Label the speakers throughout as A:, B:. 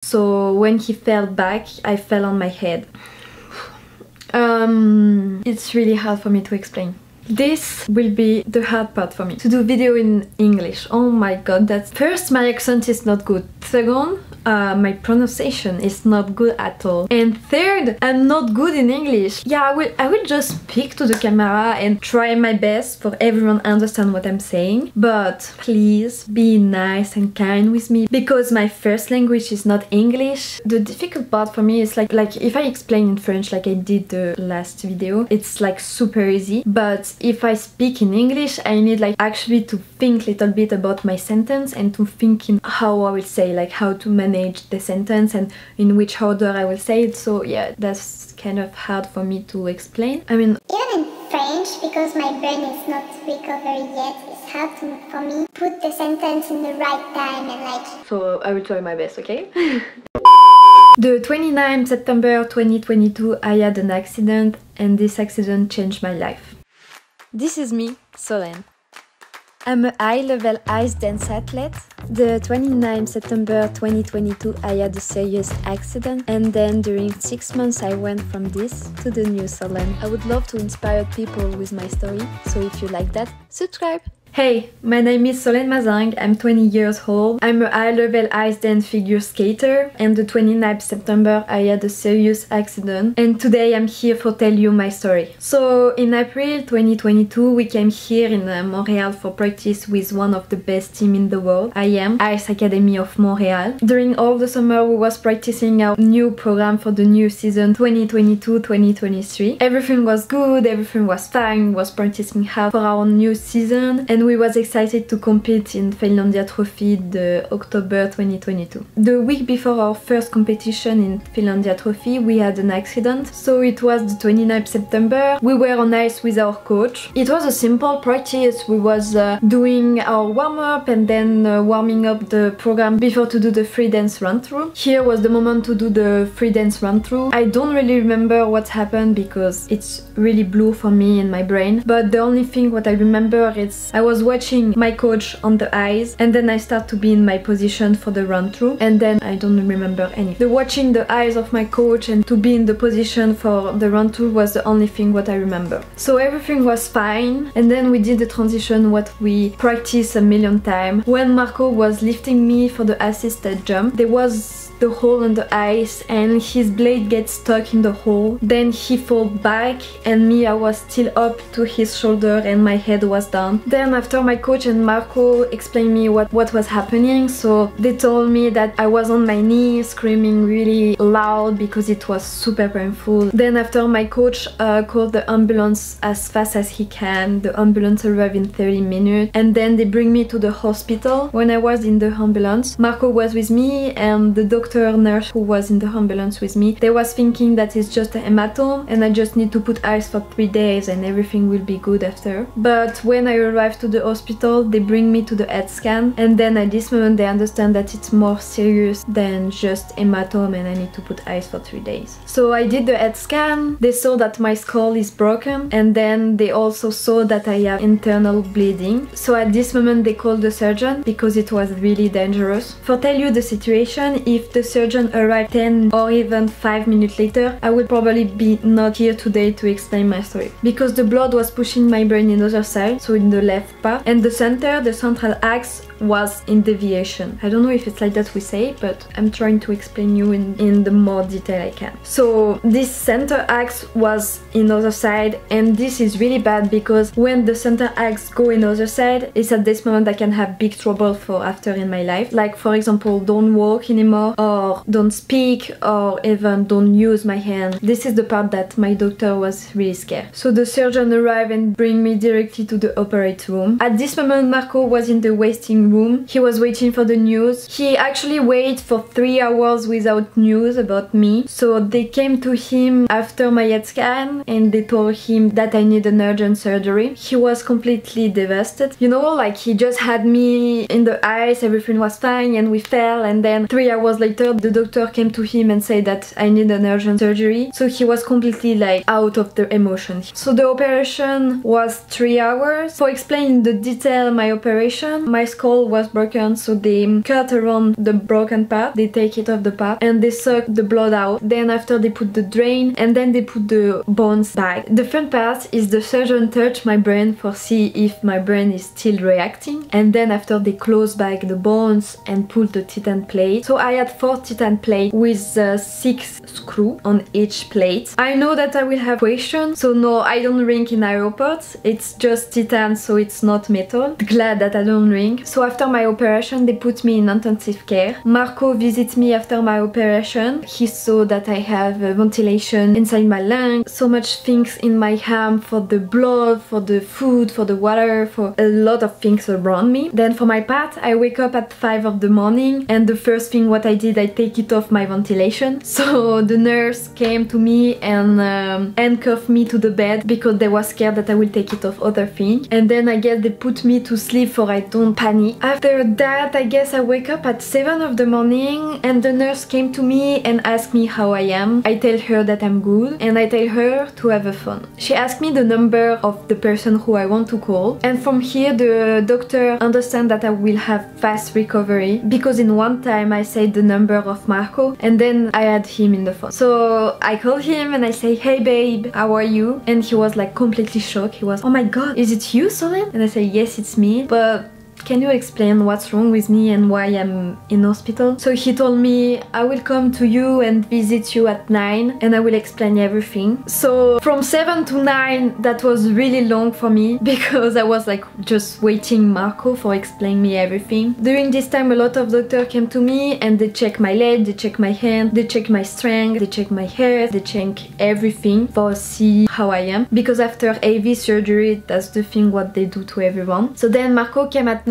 A: So when he fell back, I fell on my head. It's really hard for me to explain. This will be the hard part for me, to do video in English. Oh my god, that's... First, my accent is not good. Second, my pronunciation is not good at all. And third, I'm not good in English. Yeah, I will just speak to the camera and try my best for everyone understand what I'm saying. But please be nice and kind with me, because my first language is not English. The difficult part for me is like if I explain in French like I did the last video, it's like super easy. But if I speak in English, I need like actually to think a little bit about my sentence and to think in how I will say, like how to manage the sentence and in which order I will say it. So yeah, that's kind of hard for me to explain. I mean,
B: even in French, because my brain is not recovered yet, it's hard for me to put the sentence in the right time and like...
A: So I will try my best, okay? The 29th September 2022, I had an accident, and this accident changed my life. This is me, Solène. I'm a high-level ice dance athlete. The 29th September 2022, I had a serious accident, and then during 6 months I went from this to the new Solène. I would love to inspire people with my story, so if you like that, subscribe! Hey, my name is Solene Mazingue, I'm 20 years old. I'm a high-level ice dance figure skater, and the 29th September I had a serious accident, and today I'm here to tell you my story. So in April 2022 we came here in Montreal for practice with one of the best teams in the world, IAM, Ice Academy of Montreal. During all the summer we was practicing our new program for the new season 2022-2023. Everything was good, everything was fine, we was practicing hard for our new season, and we was excited to compete in Finlandia Trophy the October 2022. The week before our first competition in Finlandia Trophy we had an accident, so it was the 29th September. We were on ice with our coach. It was a simple practice. We was doing our warm-up and then warming up the program before to do the free dance run-through. Here was the moment to do the free dance run-through. I don't really remember what happened because it's really blue for me in my brain, but the only thing what I remember is I was watching my coach on the ice, and then I start to be in my position for the run-through, and then I don't remember anything. The watching the eyes of my coach and to be in the position for the run-through was the only thing what I remember. So everything was fine, and then we did the transition what we practiced a million times. When Marco was lifting me for the assisted jump, there was the hole in the ice and his blade gets stuck in the hole. Then he fall back and me, I was still up to his shoulder and my head was down. Then after my coach and Marco explained me what was happening, so they told me that I was on my knees screaming really loud because it was super painful. Then after my coach called the ambulance as fast as he can. The ambulance arrived in 30 minutes and then they bring me to the hospital. When I was in the ambulance, Marco was with me and the doctor nurse who was in the ambulance with me, they was thinking that it's just a hematome and I just need to put ice for 3 days and everything will be good after. But when I arrived to the hospital, they bring me to the head scan, and then at this moment they understand that it's more serious than just hematome and I need to put ice for 3 days. So I did the head scan, they saw that my skull is broken, and then they also saw that I have internal bleeding. So at this moment they called the surgeon because it was really dangerous. For tell you the situation, if the surgeon arrived 10 or even 5 minutes later, I would probably be not here today to explain my story. Because the blood was pushing my brain in the other side, so in the left part, and the central axe was in deviation. I don't know if it's like that we say, but I'm trying to explain you in the more detail I can. So this center axe was in the other side, and this is really bad because when the center axe go in the other side, it's at this moment I can have big trouble for after in my life. Like for example, don't walk anymore, or don't speak, or even don't use my hand. This is the part that my doctor was really scared. So the surgeon arrived and bring me directly to the operating room. At this moment Marco was in the waiting room. He was waiting for the news. He actually waited for 3 hours without news about me. So they came to him after my head scan and they told him that I need an urgent surgery. He was completely devastated. You know, like he just had me in the ice, everything was fine and we fell, and then 3 hours later the doctor came to him and said that I need an urgent surgery. So he was completely like out of the emotion. So the operation was 3 hours. For explaining the detail my operation, my skull bottle was broken, so they cut around the broken part, they take it off the part and they suck the blood out. Then after they put the drain and then they put the bones back. The fun part is the surgeon touch my brain for see if my brain is still reacting, and then after they close back the bones and pull the titan plate. So I had 4 titan plates with 6 screws on each plate. I know that I will have questions, so no, I don't drink in airports. It's just titan, so it's not metal. Glad that I don't drink. So after my operation they put me in intensive care. Marco visits me after my operation. He saw that I have ventilation inside my lung, so much things in my arm for the blood, for the food, for the water, for a lot of things around me. Then for my part, I wake up at 5 of the morning and the first thing what I did, I take it off my ventilation. So the nurse came to me and handcuffed me to the bed because they were scared that I will take it off other thing. And then I guess they put me to sleep for I don't panic. After that, I guess I wake up at 7 of the morning and the nurse came to me and asked me how I am. I tell her that I'm good and I tell her to have a phone. She asked me the number of the person who I want to call, and from here the doctor understand that I will have fast recovery because in one time I said the number of Marco and then I had him in the phone. So I call him and I say, hey babe, how are you? And he was like completely shocked. He was, oh my god, is it you, Solène? And I say, yes, it's me, but can you explain what's wrong with me and why I'm in hospital? So he told me, I will come to you and visit you at 9 and I will explain everything. So from 7 to 9, that was really long for me because I was like just waiting Marco for explaining me everything. During this time a lot of doctors came to me and they check my leg, they check my hand, they check my strength, they check my hair, they check everything for see how I am. Because after AV surgery, that's the thing what they do to everyone. So then Marco came at 9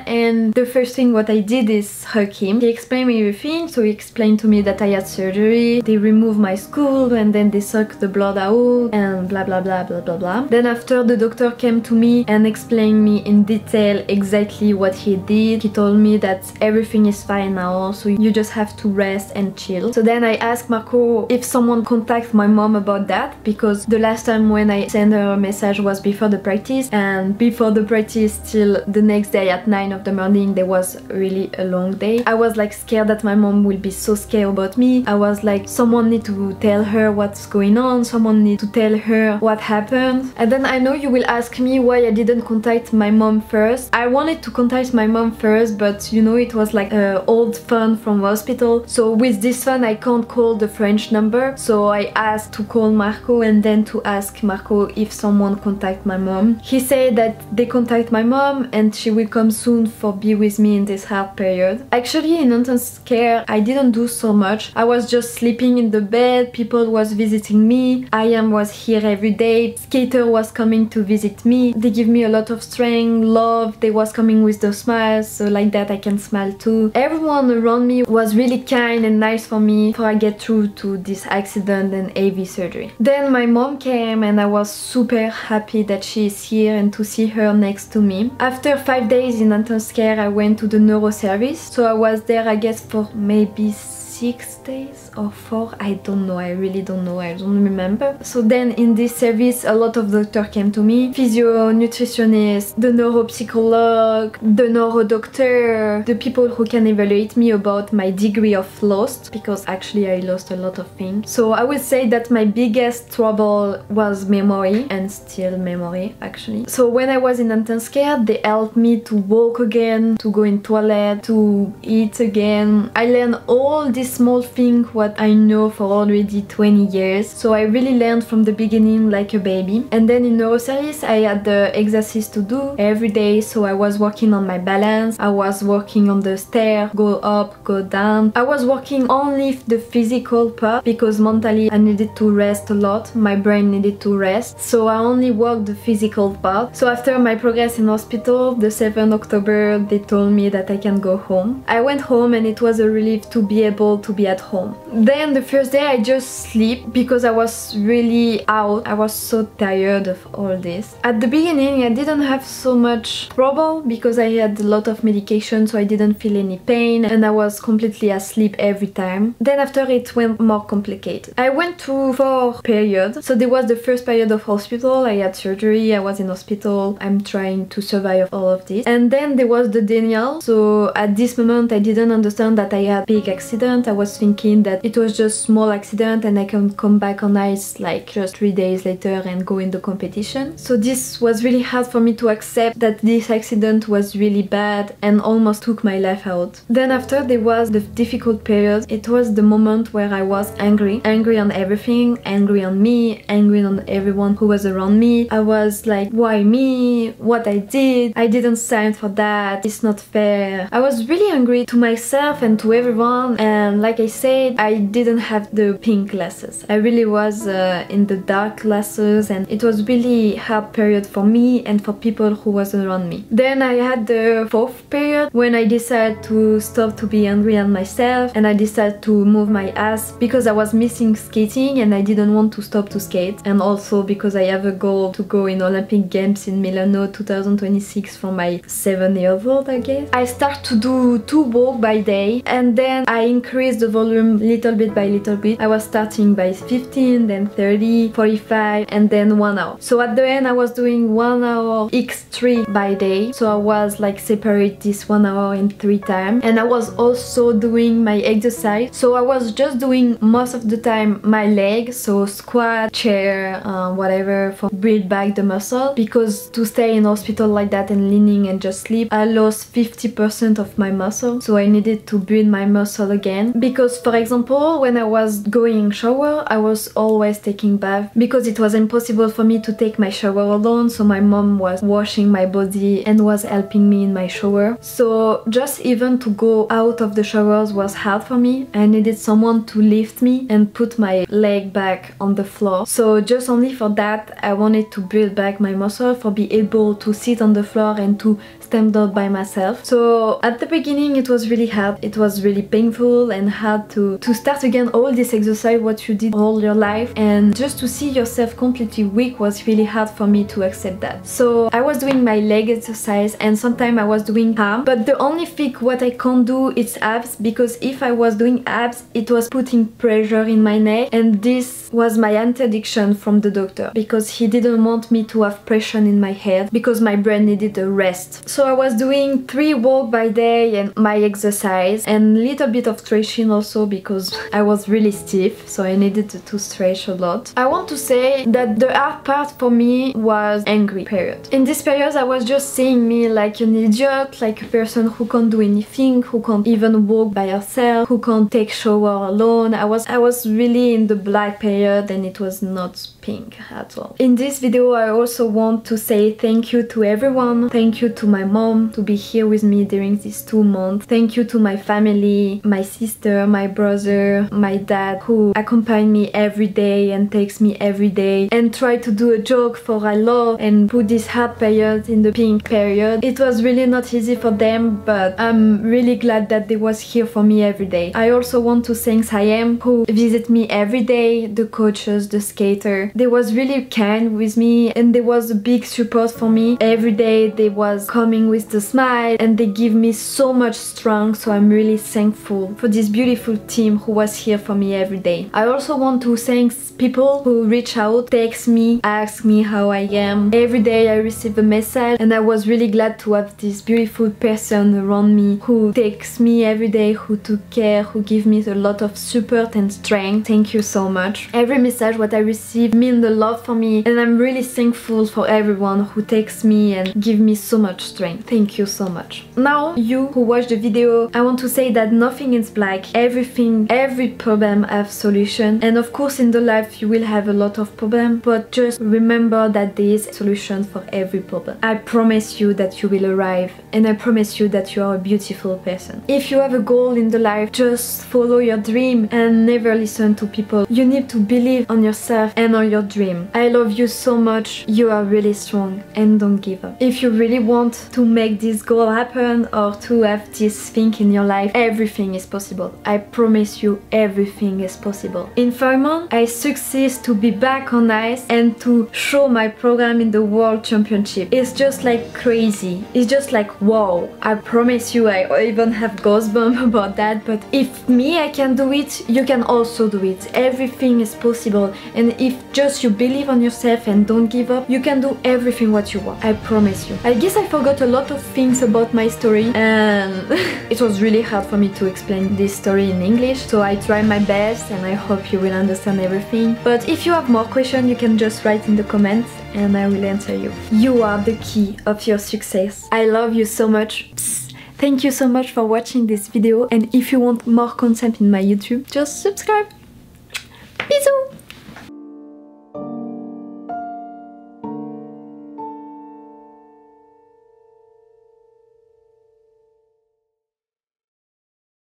A: and the first thing what I did is hug him. He explained me everything, so he explained to me that I had surgery, they removed my skull and then they sucked the blood out and blah blah blah blah blah blah. Then after the doctor came to me and explained me in detail exactly what he did. He told me that everything is fine now, so you just have to rest and chill. So then I asked Marco if someone contacted my mom about that, because the last time when I sent her a message was before the practice, and before the practice till the next day at 9 of the morning there was really a long day. I was like scared that my mom will be so scared about me. I was like, someone need to tell her what's going on, someone need to tell her what happened. And then I know you will ask me why I didn't contact my mom first. I wanted to contact my mom first, but you know, it was like an old phone from hospital, so with this phone I can't call the French number. So I asked to call Marco and then to ask Marco if someone contact my mom. He said that they contact my mom and she will come soon for be with me in this hard period. Actually in intensive care I didn't do so much. I was just sleeping in the bed, people was visiting me, IM was here every day, skater was coming to visit me. They give me a lot of strength, love, they was coming with the smiles, so like that I can smile too. Everyone around me was really kind and nice for me before I get through to this accident and AV surgery. Then my mom came and I was super happy that she is here and to see her next to me. After 5 days in intensive care I went to the neuro service, so I was there I guess for maybe 6 days or 4, I don't know, I really don't know, I don't remember. So then in this service a lot of doctors came to me, physio, nutritionist, the neuropsychologist, the neuro doctor, the people who can evaluate me about my degree of lost, because actually I lost a lot of things. So I will say that my biggest trouble was memory, and still memory actually. So when I was in intensive care they helped me to walk again, to go in toilet, to eat again. I learned all these small thing what I know for already 20 years, so I really learned from the beginning like a baby. And then in neuroservice I had the exercise to do every day, so I was working on my balance, I was working on the stair, go up, go down. I was working only the physical part because mentally I needed to rest a lot, my brain needed to rest, so I only worked the physical part. So after my progress in hospital, the 7th October they told me that I can go home. I went home and it was a relief to be able to be at home. Then the first day I just sleep because I was really out. I was so tired of all this. At the beginning I didn't have so much trouble because I had a lot of medication, so I didn't feel any pain and I was completely asleep every time. Then after it went more complicated. I went through 4 periods. So there was the first period of hospital, I had surgery, I was in hospital, I'm trying to survive all of this. And then there was the denial. So at this moment I didn't understand that I had big accident. I was thinking that it was just small accident and I can come back on ice like just 3 days later and go in the competition. So this was really hard for me to accept that this accident was really bad and almost took my life out. Then after there was the difficult period. It was the moment where I was angry on everything, angry on me, angry on everyone who was around me. I was like, why me? What I did? I didn't sign for that. It's not fair. I was really angry to myself and to everyone, and like I said, I didn't have the pink glasses. I really was in the dark glasses, and it was really hard period for me and for people who was around me. Then I had the 4th period when I decided to stop to be angry on myself, and I decided to move my ass because I was missing skating and I didn't want to stop to skate, and also because I have a goal to go in Olympic Games in Milano 2026 for my 7 years old, I guess. I start to do 2 walks by day, and then I increased the volume little bit by little bit. I was starting by 15, then 30, 45, and then 1 hour. So at the end I was doing 1 hour x3 by day. So I was like separate this 1 hour in 3 times, and I was also doing my exercise. So I was just doing most of the time my legs, so squat, chair, whatever, for build back the muscle, because to stay in hospital like that and leaning and just sleep, I lost 50% of my muscle, so I needed to build my muscle again. Because for example, when I was going in shower, I was always taking bath because it was impossible for me to take my shower alone, so my mom was washing my body and was helping me in my shower. So just even to go out of the showers was hard for me. I needed someone to lift me and put my leg back on the floor. So just only for that I wanted to build back my muscle, for be able to sit on the floor and to stand up by myself. So at the beginning it was really hard. It was really painful and hard to start again all this exercise what you did all your life, and just to see yourself completely weak was really hard for me to accept that. So I was doing my leg exercise and sometimes I was doing arm, but the only thing what I can't do is abs, because if I was doing abs it was putting pressure in my neck, and this was my interdiction from the doctor because he didn't want me to have pressure in my head because my brain needed a rest. So I was doing 3 walks by day and my exercise and little bit of stretching also because I was really stiff, so I needed to stretch a lot. I want to say that the hard part for me was angry period. In this period I was just seeing me like an idiot, like a person who can't do anything, who can't even walk by herself, who can't take shower alone. I was really in the black period and it was not pink at all. In this video I also want to say thank you to everyone. Thank you to my mom to be here with me during these 2 months. Thank you to my family, my sister, my brother, my dad, who accompany me every day and takes me every day and try to do a joke for I love and put this hard period in the pink period. It was really not easy for them, but I'm really glad that they was here for me every day. I also want to thank I.M. who visit me every day, the coaches, the skater. They was really kind with me and there was a big support for me. Every day they was coming with the smile and they give me so much strength, so I'm really thankful for this beautiful team who was here for me every day. I also want to thank people who reach out, text me, ask me how I am. Every day I receive a message and I was really glad to have this beautiful person around me who takes me every day, who took care, who give me a lot of support and strength. Thank you so much. Every message what I receive means a lot for me and I'm really thankful for everyone who takes me and give me so much strength. Thank you so much. Now, you who watch the video, I want to say that nothing is black. Every problem have solution, and of course in the life you will have a lot of problems, but just remember that there is a solution for every problem. I promise you that you will arrive, and I promise you that you are a beautiful person. If you have a goal in the life, just follow your dream and never listen to people. You need to believe on yourself and on your dream. I love you so much. You are really strong and don't give up. If you really want to make this goal happen or to have this thing in your life, everything is possible. I promise you, everything is possible. In 5 months, I succeed to be back on ice and to show my program in the World Championship. It's just like crazy. It's just like wow. I promise you, I even have goosebumps about that. But if me, I can do it, you can also do it. Everything is possible. And if just you believe on yourself and don't give up, you can do everything what you want. I promise you. I guess I forgot a lot of things about my story and it was really hard for me to explain this story in English, so I try my best and I hope you will understand everything. But if you have more questions, you can just write in the comments and I will answer you. You are the key of your success. I love you so much. Psst. Thank you so much for watching this video, and if you want more content in my YouTube, just subscribe.